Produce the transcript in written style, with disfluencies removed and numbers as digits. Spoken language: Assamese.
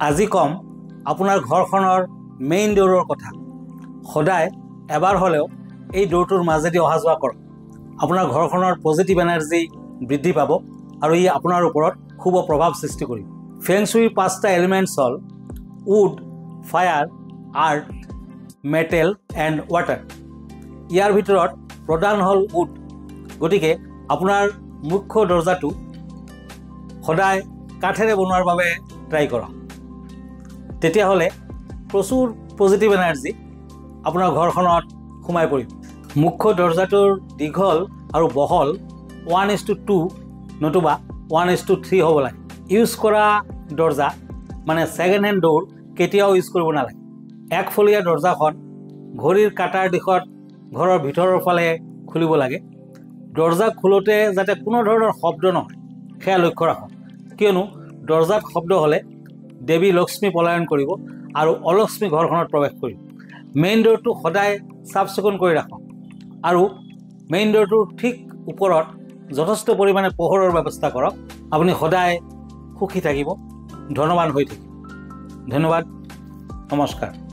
আজি কম আপোনাৰ ঘৰখনৰ মেইন ডোৰৰ কথা। সদায় এবাৰ হ'লেও এই ডোৰটোৰ মাজেদি অহা যোৱা কৰক। আপোনাৰ ঘৰখনৰ পজিটিভ এনাৰ্জি বৃদ্ধি পাব আৰু ই আপোনাৰ ওপৰত শুভ প্ৰভাৱ সৃষ্টি কৰিব। ফেং শুইৰ 5টা এলিমেণ্টছ হ'ল wood, fire, earth, metal and water. ইয়াৰ ভিতৰত প্ৰধান হ'ল উড। গতিকে আপোনাৰ মুখ্য দৰজাটো সদায় কাঠেৰে বনোৱাৰ বাবে ট্ৰাই কৰক। তেতিয়াহ'লে প্ৰচুৰ পজিটিভ এনাৰ্জি আপোনাৰ ঘৰখনত সোমাই পৰিব। মুখ্য দৰজাটোৰ দীঘল আৰু বহল 1:2 নতুবা 1:3 হ'ব লাগে। ইউজ কৰা দৰজা মানে ছেকেণ্ড হেণ্ড ডোৰ কেতিয়াও ইউজ কৰিব নালাগে। একফলীয়া দৰজাখন ঘড়ীৰ কাটাৰ দিশত ঘৰৰ ভিতৰৰ ফালে খুলিব লাগে। দৰজা খোলোতে যাতে কোনো ধৰণৰ শব্দ নহয় সেয়া লক্ষ্য ৰাখক, কিয়নো দৰজাত শব্দ হ'লে দেৱী লক্ষ্মী পলায়ন কৰিব আৰু অলক্ষ্মী ঘৰখনত প্ৰৱেশ কৰিব। মেইন ডোৰটো সদায় চাফ চিকুণ কৰি ৰাখক আৰু মেইন ডোৰটোৰ ঠিক ওপৰত যথেষ্ট পৰিমাণে পোহৰৰ ব্যৱস্থা কৰক। আপুনি সদায় সুখী থাকিব, ধনৱান হৈ থাকিব। ধন্যবাদ, নমস্কাৰ।